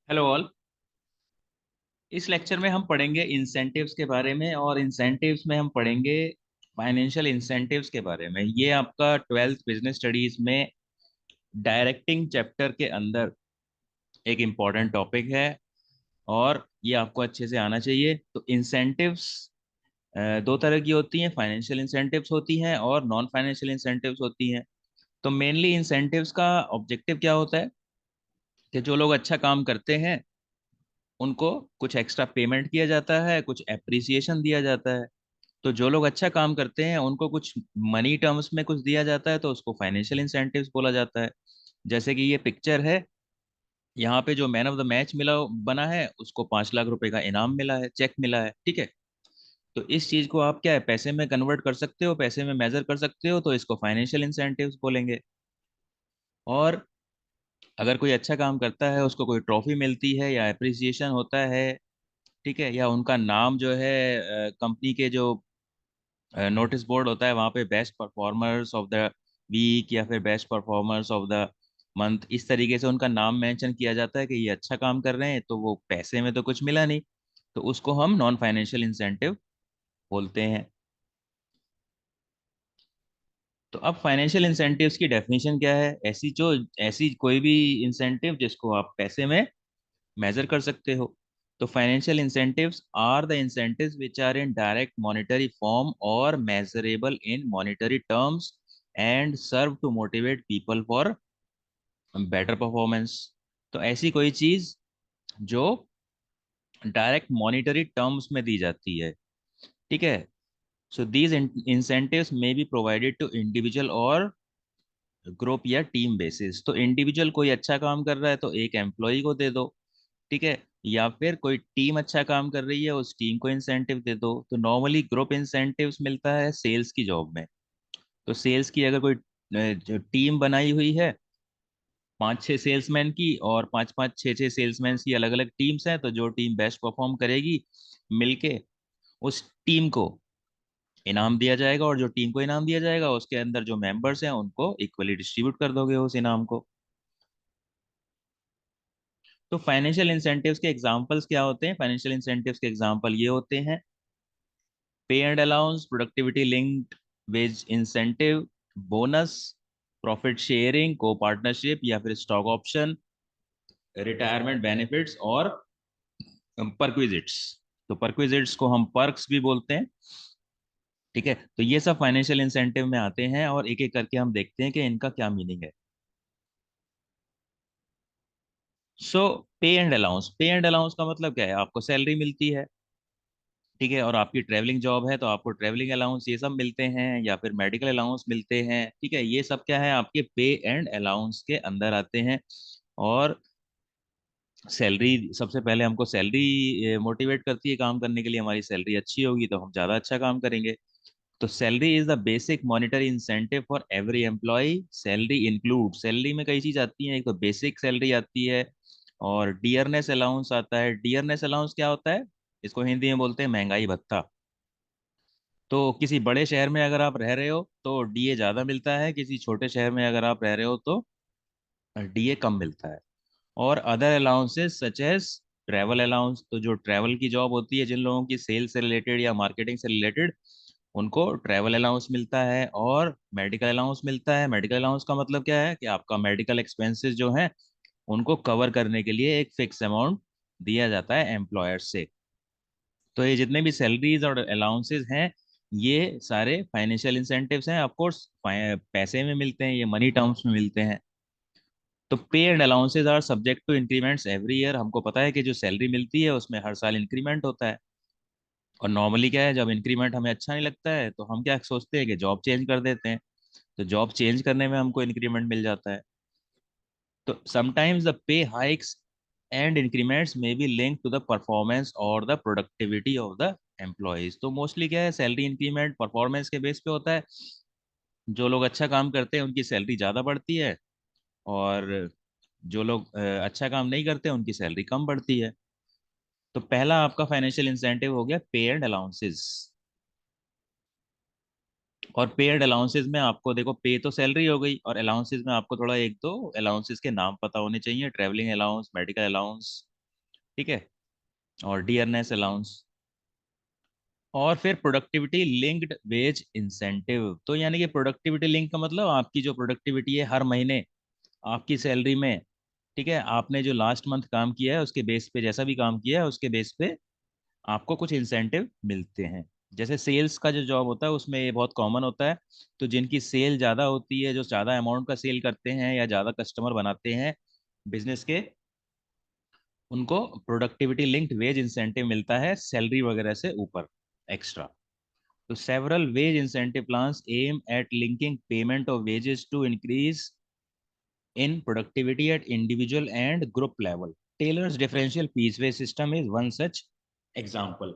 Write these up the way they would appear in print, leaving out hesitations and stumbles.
Hello all. इस lecture में हम पढ़ेंगे इंसेंटिव्स के बारे में, और इंसेंटिव्स में हम पढ़ेंगे फाइनेंशियल इंसेंटिव्स के बारे में। ये आपका ट्वेल्थ बिजनेस स्टडीज में डायरेक्टिंग चैप्टर के अंदर एक इम्पॉर्टेंट टॉपिक है, और ये आपको अच्छे से आना चाहिए। तो इंसेंटिव्स दो तरह की होती हैं, फाइनेंशियल इंसेंटिव्स होती हैं और नॉन फाइनेंशियल इंसेंटिव्स होती हैं। तो मेनली इंसेंटिव्स का ऑब्जेक्टिव क्या होता है कि जो लोग अच्छा काम करते हैं उनको कुछ एक्स्ट्रा पेमेंट किया जाता है, कुछ एप्रिसिएशन दिया जाता है। तो जो लोग अच्छा काम करते हैं उनको कुछ मनी टर्म्स में कुछ दिया जाता है, तो उसको फाइनेंशियल इंसेंटिव्स बोला जाता है। जैसे कि ये पिक्चर है, यहाँ पे जो मैन ऑफ द मैच मिला बना है उसको 5 लाख रुपए का इनाम मिला है, चेक मिला है, ठीक है। तो इस चीज को आप क्या है, पैसे में कन्वर्ट कर सकते हो, पैसे में मेजर कर सकते हो, तो इसको फाइनेंशियल इंसेंटिव्स बोलेंगे। और अगर कोई अच्छा काम करता है उसको कोई ट्रॉफी मिलती है या अप्रिसिएशन होता है, ठीक है, या उनका नाम जो है कंपनी के जो नोटिस बोर्ड होता है वहाँ पे best performers of the week या फिर best performers of the month, इस तरीके से उनका नाम मेंशन किया जाता है कि ये अच्छा काम कर रहे हैं। तो वो पैसे में तो कुछ मिला नहीं, तो उसको हम नॉन फाइनेंशियल इंसेंटिव बोलते हैं। तो अब फाइनेंशियल इंसेंटिव्स की डेफिनेशन क्या है? ऐसी कोई भी इंसेंटिव जिसको आप पैसे में मेजर कर सकते हो। तो financial incentives are the incentives which are in direct monetary form और measurable in monetary terms and serve to motivate people for better performance. तो ऐसी कोई चीज जो डायरेक्ट मॉनेटरी टर्म्स में दी जाती है, ठीक है। So these incentives may be provided to individual और ग्रुप या टीम बेसिस। तो इंडिविजुअल कोई अच्छा काम कर रहा है तो एक एम्प्लॉय को दे दो, ठीक है, या फिर कोई टीम अच्छा काम कर रही है उस टीम को इंसेंटिव दे दो। तो नॉर्मली ग्रुप इंसेंटिव्स मिलता है सेल्स की जॉब में। तो सेल्स की अगर कोई जो टीम बनाई हुई है 5-6 सेल्समैन की, और 5-5 6-6 सेल्समैन की अलग अलग टीम्स हैं, तो जो टीम बेस्ट परफॉर्म करेगी मिलके उस टीम को इनाम दिया जाएगा, और जो टीम को इनाम दिया जाएगा उसके अंदर जो मेंबर्स हैं उनको इक्वली डिस्ट्रीब्यूट कर दोगे उस इनाम को। तो फाइनेंशियल इंसेंटिव्स के एग्जांपल्स क्या होते हैं? फाइनेंशियल इंसेंटिव्स के एग्जांपल ये होते हैं: pay and allowance, productivity linked wage incentive, bonus, profit sharing, co-partnership या फिर स्टॉक ऑप्शन, रिटायरमेंट बेनिफिट्स और परक्विजिट्स। तो परक्विजिट्स को हम पर्क्स भी बोलते हैं, ठीक है। तो ये सब फाइनेंशियल इंसेंटिव में आते हैं, और एक एक करके हम देखते हैं कि इनका क्या मीनिंग है। सो पे एंड अलाउंस, पे एंड अलाउंस का मतलब क्या है? आपको सैलरी मिलती है, ठीक है, और आपकी ट्रैवलिंग जॉब है तो आपको ट्रैवलिंग अलाउंस ये सब मिलते हैं, या फिर मेडिकल अलाउंस मिलते हैं, ठीक है। ये सब क्या है, आपके पे एंड अलाउंस के अंदर आते हैं। और सैलरी, सबसे पहले हमको सैलरी मोटिवेट करती है काम करने के लिए। हमारी सैलरी अच्छी होगी तो हम ज़्यादा अच्छा काम करेंगे। तो salary is the basic monetary incentive for every employee. Salary include, salary में कई चीज आती है, एक तो बेसिक सैलरी आती है, और डियरनेस अलाउंस आता है। डियरनेस अलाउंस क्या होता है? इसको हिंदी में बोलते हैं महंगाई भत्ता। तो किसी बड़े शहर में अगर आप रह रहे हो तो डीए ज़्यादा मिलता है, किसी छोटे शहर में अगर आप रह रहे हो तो डीए कम मिलता है। और other allowances such as travel allowance, तो जो ट्रैवल की जॉब होती है, जिन लोगों की सेल से रिलेटेड या मार्केटिंग से रिलेटेड, उनको ट्रैवल अलाउंस मिलता है। और मेडिकल अलाउंस मिलता है। मेडिकल अलाउंस का मतलब क्या है कि आपका मेडिकल एक्सपेंसेस जो हैं उनको कवर करने के लिए एक फिक्स अमाउंट दिया जाता है एम्प्लॉयर से। तो ये जितने भी सैलरीज और अलाउंसेस हैं ये सारे फाइनेंशियल इंसेंटिव्स हैं। ऑफ कोर्स पैसे में मिलते हैं, ये मनी टर्म्स में मिलते हैं। तो pay and allowances are subject to increments every year. हमको पता है कि जो सैलरी मिलती है उसमें हर साल इंक्रीमेंट होता है। और नॉर्मली क्या है, जब इंक्रीमेंट हमें अच्छा नहीं लगता है तो हम क्या सोचते हैं कि जॉब चेंज कर देते हैं। तो जॉब चेंज करने में हमको इंक्रीमेंट मिल जाता है। तो sometimes the pay hikes and increments may be link to the performance और the productivity of the employees. तो मोस्टली क्या है, सैलरी इंक्रीमेंट परफॉर्मेंस के बेस पे होता है। जो लोग अच्छा काम करते हैं उनकी सैलरी ज़्यादा बढ़ती है, और जो लोग अच्छा काम नहीं करते उनकी सैलरी कम बढ़ती है। तो पहला आपका फाइनेंशियल इंसेंटिव हो गया पे एंड अलाउंसेस। और पेड अलाउंसेस में आपको देखो, पे तो सैलरी हो गई, और अलाउंसेस में आपको थोड़ा एक दो अलाउंसेस के नाम पता होने चाहिए: ट्रैवलिंग अलाउंस, मेडिकल अलाउंस, ठीक है, और डियरनेस अलाउंस, और फिर प्रोडक्टिविटी लिंक्ड वेज इंसेंटिव। तो यानी कि प्रोडक्टिविटी लिंक का मतलब आपकी जो प्रोडक्टिविटी है हर महीने आपकी सैलरी में, ठीक है, आपने जो लास्ट मंथ काम किया है उसके बेस पे, जैसा भी काम किया है उसके बेस पे आपको कुछ इंसेंटिव मिलते हैं। जैसे सेल्स का जो जॉब होता है उसमें ये बहुत कॉमन होता है। तो जिनकी सेल ज़्यादा होती है, जो ज़्यादा अमाउंट का सेल करते हैं या ज़्यादा कस्टमर बनाते हैं बिजनेस के, उनको प्रोडक्टिविटी लिंक्ड वेज इंसेंटिव मिलता है सैलरी वगैरह से ऊपर एक्स्ट्रा। तो several wage incentive plans aim at linking payment of wages to increase in productivity at individual and group level. Taylor's differential piece wage system is one such example.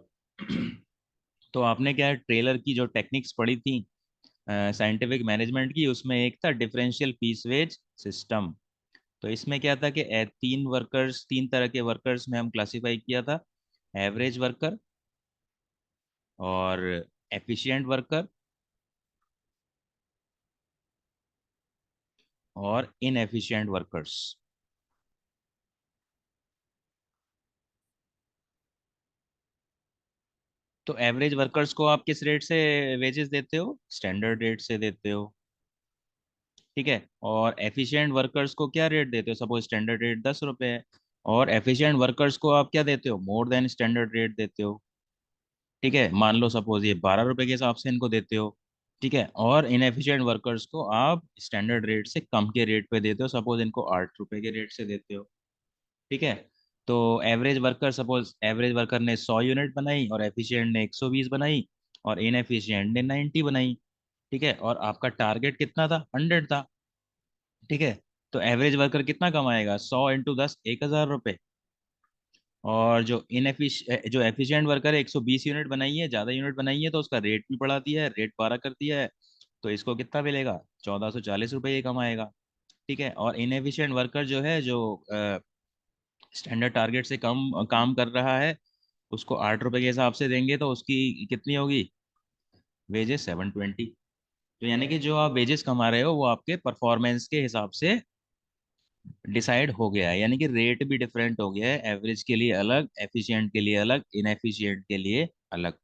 तो आपने क्या है, टेलर की जो टेक्निक्स पढ़ी थी scientific management की, उसमें एक था डिफरेंशियल पीस वेज सिस्टम। तो इसमें क्या था कि तीन तरह के वर्कर्स में हम क्लासिफाई किया था, एवरेज वर्कर और एफिशिएंट वर्कर और इनएफिशिएंट वर्कर्स। तो एवरेज वर्कर्स को आप किस रेट से वेजेस देते हो? स्टैंडर्ड रेट से देते हो, ठीक है। और एफिशिएंट वर्कर्स को क्या रेट देते हो? सपोज स्टैंडर्ड रेट 10 रुपए है, और एफिशिएंट वर्कर्स को आप क्या देते हो? मोर देन स्टैंडर्ड रेट देते हो, ठीक है। मान लो सपोज ये 12 रुपए के हिसाब से इनको देते हो, ठीक है। और इनएफिशिएंट वर्कर्स को आप स्टैंडर्ड रेट से कम के रेट पे देते हो, सपोज इनको 8 रुपए के रेट से देते हो, ठीक है। तो average worker, suppose average worker ने 100 यूनिट बनाई और एफिशिएंट ने 120 बनाई और इनएफिशिएंट ने 90 बनाई, ठीक है। और आपका टारगेट कितना था? 100 था, ठीक है। तो एवरेज वर्कर कितना कमाएगा? 100 × 10, 1,000 रुपये। और जो एफिशिएंट वर्कर है, 120 यूनिट बनाई है, ज़्यादा यूनिट बनाई है, तो उसका रेट भी बढ़ा दिया है, रेट 12 कर दिया है, तो इसको कितना मिलेगा? 1,440 रुपये ये कमाएगा, ठीक है। और इनएफिशिएंट वर्कर जो है, जो स्टैंडर्ड टारगेट से कम काम कर रहा है, उसको 8 रुपए के हिसाब से देंगे, तो उसकी कितनी होगी वेजेस? 720। तो यानी कि जो आप वेजेस कमा रहे हो वो आपके परफॉर्मेंस के हिसाब से डिसाइड हो गया है, यानी कि रेट भी डिफरेंट हो गया है, एवरेज के लिए अलग, एफिशिएंट के लिए अलग, इनएफिशिएंट के लिए अलग।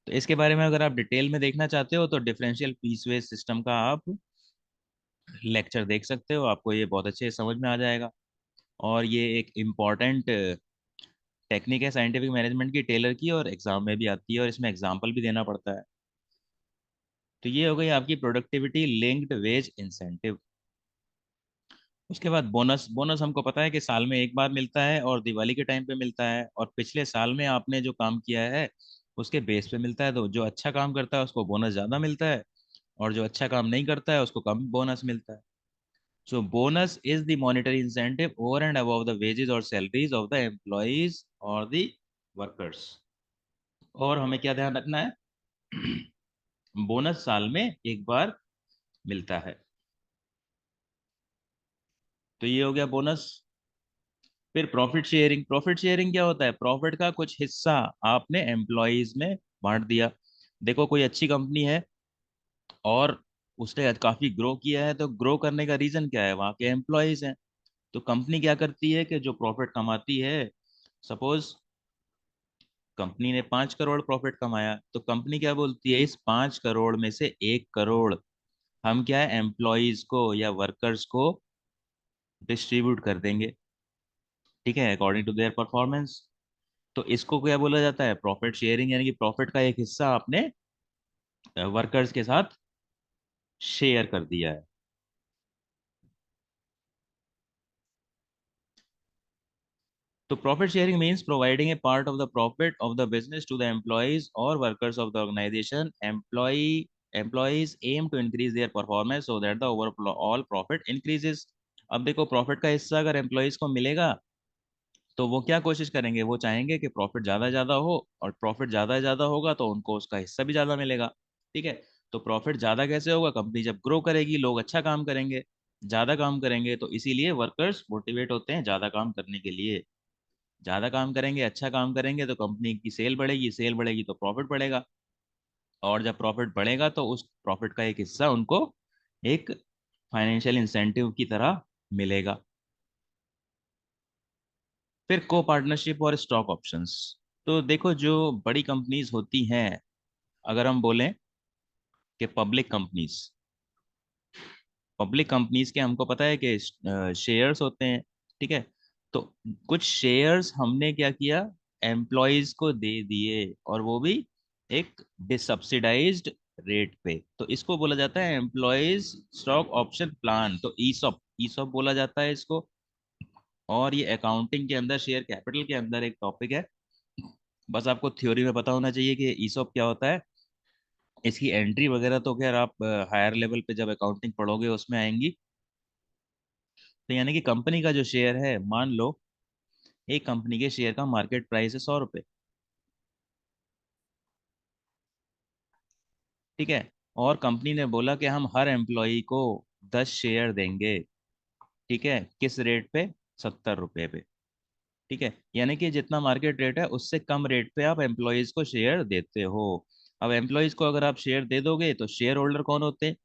तो इसके बारे में अगर आप डिटेल में देखना चाहते हो तो डिफरेंशियल पीस वेज सिस्टम का आप लेक्चर देख सकते हो, आपको ये बहुत अच्छे से समझ में आ जाएगा। और ये एक इम्पॉर्टेंट टेक्निक है साइंटिफिक मैनेजमेंट की, टेलर की, और एग्जाम में भी आती है और इसमें एग्जाम्पल भी देना पड़ता है। तो ये हो गई आपकी प्रोडक्टिविटी लिंक्ड वेज इंसेंटिव। उसके बाद बोनस। बोनस हमको पता है कि साल में एक बार मिलता है और दिवाली के टाइम पे मिलता है, और पिछले साल में आपने जो काम किया है उसके बेस पे मिलता है। तो जो अच्छा काम करता है उसको बोनस ज़्यादा मिलता है, और जो अच्छा काम नहीं करता है उसको कम बोनस मिलता है। सो bonus is the monetary incentive over and above the wages और सैलरीज ऑफ द एम्प्लॉयज और द वर्कर्स। और हमें क्या ध्यान रखना है? बोनस साल में एक बार मिलता है। तो ये हो गया बोनस। फिर प्रॉफिट शेयरिंग। प्रॉफिट शेयरिंग क्या होता है? प्रॉफिट का कुछ हिस्सा आपने एम्प्लॉयज में बांट दिया। देखो कोई अच्छी कंपनी है और उसने काफी ग्रो किया है, तो ग्रो करने का रीजन क्या है? वहाँ के एम्प्लॉयज हैं। तो कंपनी क्या करती है कि जो प्रॉफिट कमाती है, सपोज कंपनी ने 5 करोड़ प्रॉफिट कमाया, तो कंपनी क्या बोलती है? इस 5 करोड़ में से 1 करोड़ हम क्या है, एम्प्लॉयज को या वर्कर्स को डिस्ट्रीब्यूट कर देंगे, ठीक है, अकॉर्डिंग टू देयर परफॉर्मेंस। तो इसको क्या बोला जाता है? प्रॉफिट शेयरिंग, यानी कि प्रॉफिट का एक हिस्सा आपने वर्कर्स के साथ शेयर कर दिया है। तो profit sharing means providing a part of the profit of the business to the employees और workers of the organisation. Employees aim to increase their performance so that the overall profit increases. अब देखो profit का हिस्सा अगर employees को मिलेगा तो वो क्या कोशिश करेंगे? वो चाहेंगे कि प्रॉफिट ज़्यादा ज़्यादा हो, और प्रॉफिट ज़्यादा ज़्यादा होगा तो उनको उसका हिस्सा भी ज़्यादा मिलेगा, ठीक है। तो प्रॉफिट ज़्यादा कैसे होगा? कंपनी जब ग्रो करेगी, लोग अच्छा काम करेंगे, ज़्यादा काम करेंगे, तो इसीलिए वर्कर्स मोटिवेट होते हैं ज़्यादा काम करने के लिए। ज़्यादा काम करेंगे, अच्छा काम करेंगे, तो कंपनी की सेल बढ़ेगी, सेल बढ़ेगी तो प्रॉफिट बढ़ेगा, और जब प्रॉफिट बढ़ेगा तो उस प्रॉफिट का एक हिस्सा उनको एक फाइनेंशियल इंसेंटिव की तरह मिलेगा। फिर को पार्टनरशिप और स्टॉक ऑप्शंस। तो देखो, जो बड़ी कंपनीज होती हैं, अगर हम बोलें कि पब्लिक कंपनीज के हमको पता है कि शेयर्स होते हैं, ठीक है। तो कुछ शेयर्स हमने क्या किया, एम्प्लॉयज को दे दिए, और वो भी एक डिसब्सिडाइज्ड रेट पे। तो इसको बोला जाता है एम्प्लॉयज स्टॉक ऑप्शन प्लान, तो ईसॉप ईसॉप बोला जाता है इसको। और ये अकाउंटिंग के अंदर, शेयर कैपिटल के अंदर एक टॉपिक है। बस आपको थ्योरी में पता होना चाहिए कि ईसॉप क्या होता है। इसकी एंट्री वगैरह तो खैर आप हायर लेवल पे जब अकाउंटिंग पढ़ोगे उसमें आएंगी। तो यानी कि कंपनी का जो शेयर है, मान लो एक कंपनी के शेयर का मार्केट प्राइस है 100 रुपये, ठीक है। और कंपनी ने बोला कि हम हर एम्प्लॉय को 10 शेयर देंगे, ठीक है, किस रेट पे, 70 रुपये पे, ठीक है। यानी कि जितना मार्केट रेट है उससे कम रेट पे आप एम्प्लॉयज को शेयर देते हो। अब एम्प्लॉयज को अगर आप शेयर दे दोगे तो शेयर होल्डर कौन होते हैं,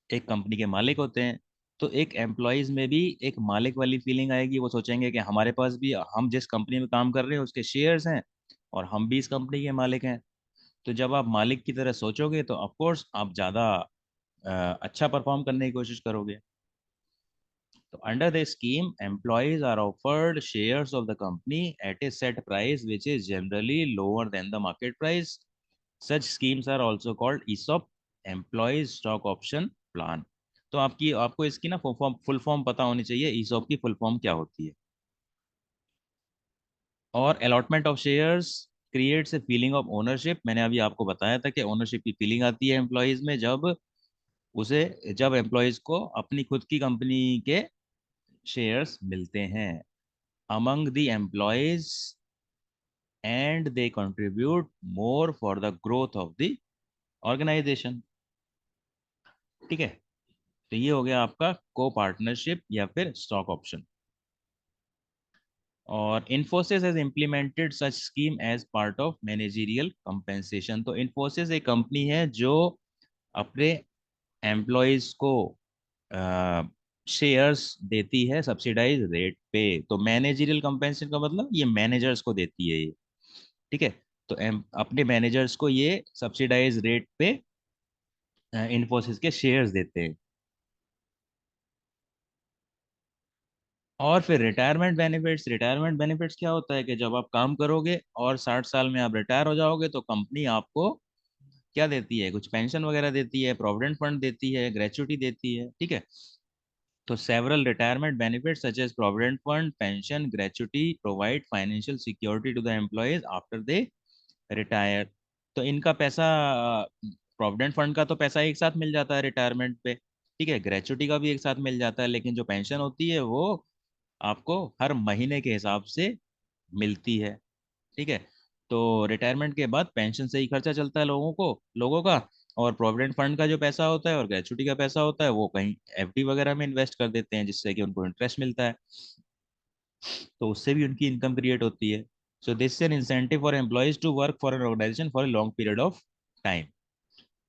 एक कंपनी के मालिक होते हैं। तो एक एम्प्लॉयज में भी एक मालिक वाली फीलिंग आएगी, वो सोचेंगे कि हमारे पास भी, हम जिस कंपनी में काम कर रहे हैं उसके शेयर्स हैं, और हम भी इस कंपनी के मालिक हैं। तो जब आप मालिक की तरह सोचोगे तो ऑफ कोर्स आप ज़्यादा अच्छा परफॉर्म करने की कोशिश करोगे। तो under the scheme employees are offered shares of the company at a set price which is generally lower than the market price. Such schemes are also called ESOP, employees stock option plan. तो आपको इसकी ना full form पता होनी चाहिए, ESOP की full form क्या होती है। और allotment of shares creates a feeling of ownership. मैंने अभी आपको बताया था कि ओनरशिप की फीलिंग आती है एम्प्लॉयज में उसे जब एम्प्लॉयज को अपनी खुद की कंपनी के शेयर्स मिलते हैं among the employees and they contribute more for the growth of the organization, ठीक है। तो ये हो गया आपका को पार्टनरशिप या फिर स्टॉक ऑप्शन। और Infosys has implemented such scheme as part of managerial compensation. तो इन्फोसिस एक कंपनी है जो अपने एम्प्लॉयज को शेयर्स देती है सब्सिडाइज रेट पे। तो मैनेजरियल कंपेंसेशन का मतलब ये मैनेजर्स को देती है ये, ठीक है। तो अपने मैनेजर्स को ये सब्सिडाइज रेट पे इन्फोसिस के शेयर्स देते हैं। और फिर रिटायरमेंट बेनिफिट्स क्या होता है कि जब आप काम करोगे और 60 साल में आप रिटायर हो जाओगे तो कंपनी आपको क्या देती है, कुछ पेंशन वगैरह देती है, प्रोविडेंट फंड देती है, ग्रेचुटी देती है, ठीक है। तो several retirement benefits such as provident fund, pension, gratuity provide financial security to the employees after they retire. तो इनका पैसा, प्रोविडेंट फंड का तो पैसा एक साथ मिल जाता है रिटायरमेंट पे, ठीक है। ग्रेचुटी का भी एक साथ मिल जाता है, लेकिन जो पेंशन होती है वो आपको हर महीने के हिसाब से मिलती है, ठीक है। तो रिटायरमेंट के बाद पेंशन से ही खर्चा चलता है लोगों का। और प्रोविडेंट फंड का जो पैसा होता है और ग्रेचुटी का पैसा होता है वो कहीं एफडी वगैरह में इन्वेस्ट कर देते हैं, जिससे कि उनको इंटरेस्ट मिलता है। तो उससे भी उनकी इनकम क्रिएट होती है। So this is an incentive for employees to work for an organisation for a long period of time.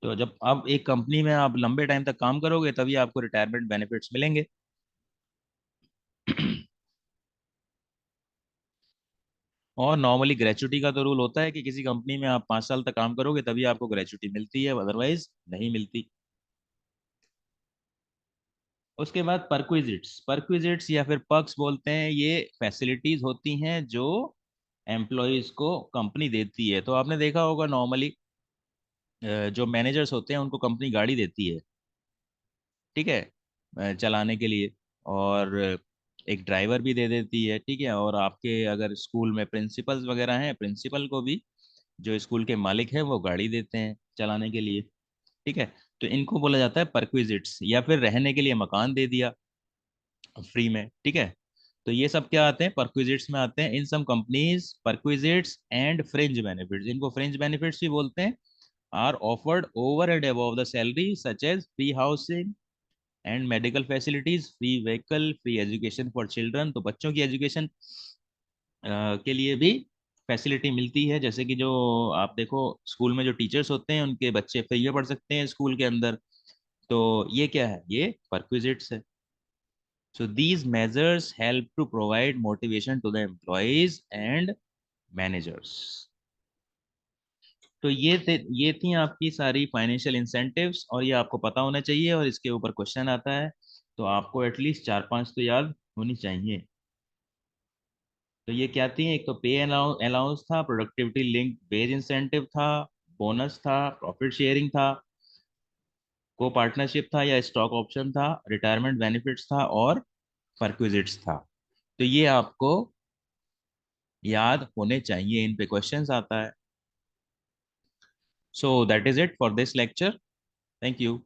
तो जब आप एक कंपनी में आप लंबे टाइम तक काम करोगे तभी आपको रिटायरमेंट बेनिफिट्स मिलेंगे। और नॉर्मली ग्रेचुटी का तो रूल होता है कि किसी कंपनी में आप 5 साल तक काम करोगे तभी आपको ग्रेचुटी मिलती है, अदरवाइज नहीं मिलती। उसके बाद परक्विजिट्स या फिर पर्क्स बोलते हैं, ये फैसिलिटीज होती हैं जो एम्प्लॉयज को कंपनी देती है। तो आपने देखा होगा नॉर्मली जो मैनेजर्स होते हैं उनको कंपनी गाड़ी देती है, ठीक है, चलाने के लिए। और एक ड्राइवर भी दे देती है, ठीक है। और आपके अगर स्कूल में प्रिंसिपल्स वगैरह हैं, प्रिंसिपल को भी जो स्कूल के मालिक हैं वो गाड़ी देते हैं चलाने के लिए, ठीक है। तो इनको बोला जाता है परक्विजिट्स। या फिर रहने के लिए मकान दे दिया फ्री में, ठीक है। तो ये सब क्या आते हैं, परक्विजिट्स में आते हैं। In some companies perquisites and fringe benefits, इनको फ्रिंज बेनिफिट्स भी बोलते हैं, are offered over and above the salary such as free housing and medical facilities, free vehicle, free education for children. तो बच्चों की एजुकेशन के लिए भी फैसिलिटी मिलती है, जैसे कि जो आप देखो स्कूल में जो टीचर्स होते हैं उनके बच्चे फ्री में पढ़ सकते हैं स्कूल के अंदर। तो ये क्या है, ये परक्विजिट्स है। So these measures help to provide motivation to the employees and managers. तो ये थी आपकी सारी फाइनेंशियल इंसेंटिव्स, और ये आपको पता होना चाहिए, और इसके ऊपर क्वेश्चन आता है तो आपको एटलीस्ट 4-5 तो याद होनी चाहिए। तो ये क्या थी? एक तो पे अलाउंस था, प्रोडक्टिविटी लिंक वेज इंसेंटिव था, बोनस था, प्रॉफिट शेयरिंग था, को पार्टनरशिप था या स्टॉक ऑप्शन था, रिटायरमेंट बेनिफिट्स था, और परक्विजिट्स था। तो ये आपको याद होने चाहिए, इन पे क्वेश्चंस आता है। So that is it for this lecture. Thank you.